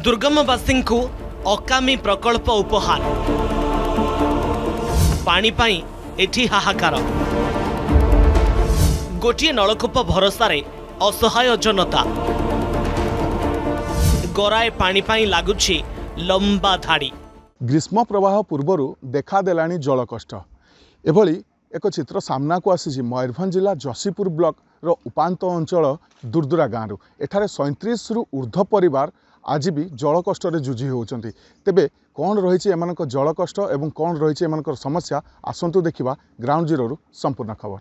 दुर्गमवासी को अकामी प्रकल्प उपहार पानी पाई एठी हाहाकार गोटे नलकूप भरोसा असहाय जनता गराए पानी पाई लगुछि लंबा धाड़ी। ग्रीष्म प्रवाह पूर्वर देखा देलानी जल कष्ट एभली एक चित्र सामना को आसी मयूरभंज जिला जसीपुर ब्लॉक रो उपांत अंचल दुर्दुरा गाँव एठारे 37 रु ऊर्ध्व परिवार आज भी जल कष्ट जुझी होउचंती। तेबे कौन रही एमानक जल कष्ट एवं कौन रही एमानकर समस्या आसंतु देखिबा ग्राउंड जीरो रु संपूर्ण खबर।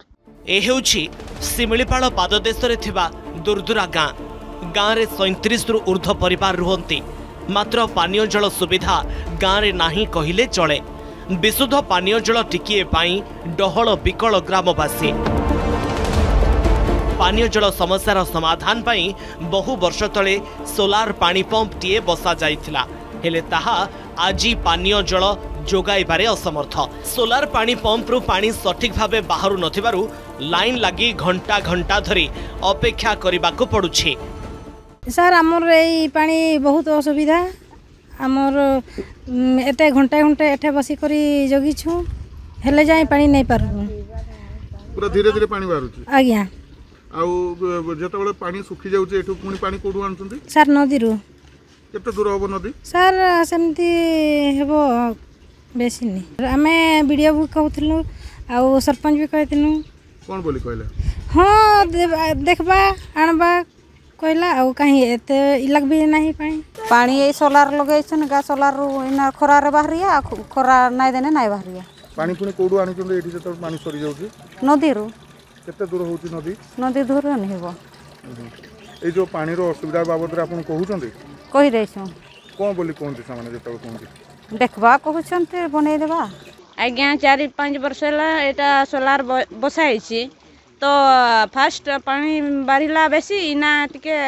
ए हेउछि सिमिलीपाल पाददेश रे थिबा दुर्दुरा गाँव रे 37 रु ऊर्ध्व परिवार रुहंती। मात्र पानीय जल सुविधा गाँव रे नाही कहिले चले। विशुद्ध पानीय जल टिकिए पाई डहल विकल ग्रामवासी पानीय जल समस्यार समाधान पाई बहु वर्ष तले सोलार पानी पंप टीए बसा जाइथिला हेले ताहा आजी पानीय जल जोगाइबारे असमर्थ। सोलार पानी पंप रु पानी सठिक भावे बाहरु नथिबारु लाइन लगी घंटा घंटा धरी अपेक्षा करिबाकू पडुछि। सर हमर एई पानी बहुत असुविधा हमर एते घंटा घंटा एठे बसी करी जगी छु हेले जाई पानी नै पारु पूरा धीरे धीरे पानी बाहरुछि। आज्ञा आउ जेतबेले पानी सुखी जाउछि एठु पुनी पानी कोडु आनछंती सर नदी रु केते दूर होबो नदी सर सेमती हेबो बेसी नै हमें वीडियो बुक कहउथिलु आउ सरपंच भी कहथिनु कोन बोली कहले हां देखबा आनबा कहला आउ कहीं एते इलग भी नाही पानी ए सोलार लगैछन गा सोलार रु इना खरा रे बाहरिया खरा नाय देने नाय बाहरिया पानी पुनी कोडु आनछंती एठी जत पानी सरी जाउछि नदी रु केते दूर होउछि नदी दूर नहीं हेबो। ए जो पानी रो असुविधा बाबद रे आपन कहउछंती कहि दैछु कोन बोली कोनती सामान्य जत कोनती देखबा कहउछंती बनै देबा। आज्ञा 4-5 वर्ष होला एटा सोलार बसाइछि तो फास्ट पानी बारिला बेसी इना टिके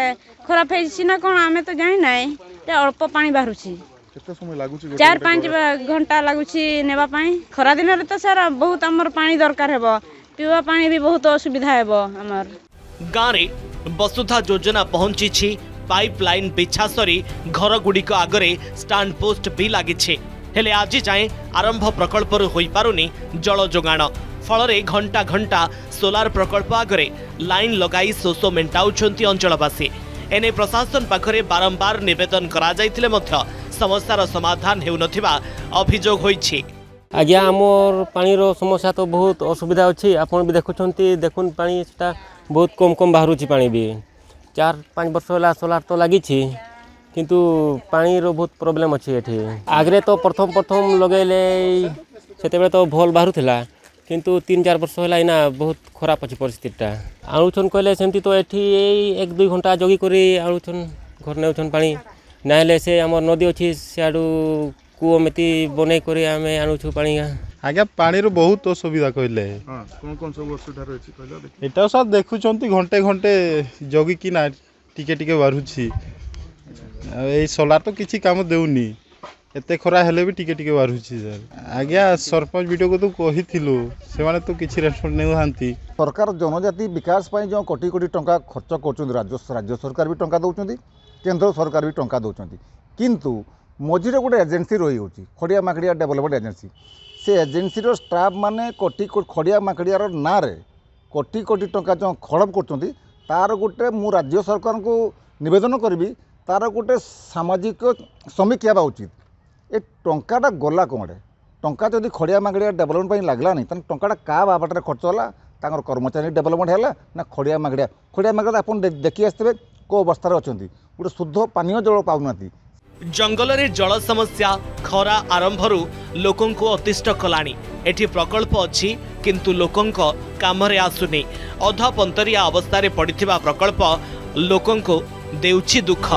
खराब हेछि ना कोन हमें तो जानि नै ते अल्प पानी बाहरुछि केते समय लागुछि 4-5 घंटा लागुछि नेबा पानी खरा दिन रे तो सर बहुत हमर पानी दरकार हेबो पीवा पानी भी बहुत असुविधा हेबो हमर गाँव रे वसुधा योजना पहुंची पाइपलाइन बिछा सरी घर गुड़िक आगरे स्टैंड पोस्ट भी लगी हेले आज जाए आरंभ प्रकल्प होई पारुनी जल जोगाण फल घंटा घंटा सोलार प्रकल्प आगरे लाइन लगाई शोष मेटाउछंती अंचलवासी। एने प्रशासन पाखरे बारंबार निवेदन करा जाइथिले मध्य समस्यार समाधान हेउ नथिबा अभियोग होईछि। आज्ञा आमर पानी रो समस्या तो बहुत असुविधा अच्छी आपन भी देखुछंती देखुन पानी सेटा बहुत कम कम बाहरुछि पानी भी 4-5 वर्ष होला सोलार तो लगी किंतु पानी रो बहुत प्रॉब्लम अच्छी एठी आगरे तो प्रथम लगेले सेतेबे तो भल बाहरुथिला किंतु 3-4 वर्ष होला इना बहुत खराब अछि परिस्थितिटा आउछन कहले सेमती तो एठी 1-2 घंटा जगी करी आउछन घर नेउछन पानी नाइले से हमर नदी अछि सियाडू कुओ मेती बनै करी आमे आनुछु पानी आज्ञा पानी रो बहुत असुविधा कहले हां कोन सब असुविधा रहछि कहले एटा सब देखुचंती घंटे घंटे जगी कि ना टिके टिके बारुछि ए सोलार तो किछि काम देउनी एते खरा हेले भी टिके टिके बारुछि सर। आज्ञा सरपंच वीडियो को तो कहिथिलु से माने तो किछि रेस्पॉन्स नै हांती सरकार जनजाति विकास पई जो कोटी कोटी टंका खर्च करचुंदी राज्य सरकार भी टंका दउचंदी केंद्र सरकार भी टंका दउचंदी किंतु मझीरे गोटे एजेन्सी रही होची खड़िया माकड़िया डेवलपमेंट एजेन्सी से एजेन्सी रो स्टाफ माने कोटी खड़िया माकड़िया ना रे कोटी कोटी टंका जो खड़प करचंदी तार गोटे मु राज्य सरकार को निवेदन करबी तार गोटे सामाजिक समीक्षा बा उचित ए टंकाटा गला कोडे टंका जदि खड़िया माकड़िया डेवलपमेंट पई लागला नहीं तन टंकाटा का बाबटरे खर्च होला तांकर कर्मचारी डेवलपमेंट हैला ना खड़िया माकड़िया आपन देखि आस्तबे को अवस्था रे अछंती गोटे शुद्ध पानीय जल पाउनाती। जंगल रे जल समस्या खरा आरंभरू लोकों को अतिष्ट कलानी एठी प्रकल्प अछि किंतु लोकों को काम रे आसुनी अधा पंतरिया अवस्था रे पड़िथिबा प्रकल्प लोकों को देउछि दुख।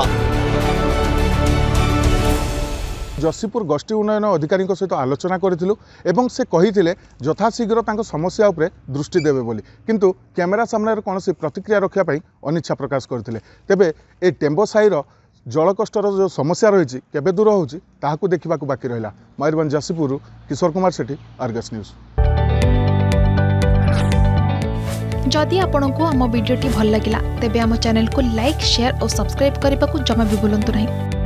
जसीपुर गोष्ठी उन्नयन अधिकारी सहित आलोचना करिथिलु एवं से कहिथिले यथाशीघ्र तांको समस्या उपरे दृष्टि देबे बोली किंतु कैमेरा सामने कोनोसी प्रतिक्रिया रखिया पई अनिच्छा प्रकाश करथिले। तेबे ए टेम्बो साईर जल कष्टर जो समस्या रही केबे दूर होउछि ताहाकू देखिबाकू बाकी रहिला। मयूरभंज जसीपुर किशोर कुमार सेठी आर्गस न्यूज। जदि आपंक आम भिडी भल लगा तेब आम चैनल को लाइक शेयर और सब्सक्राइब करने को जमा भी भूलु नहीं।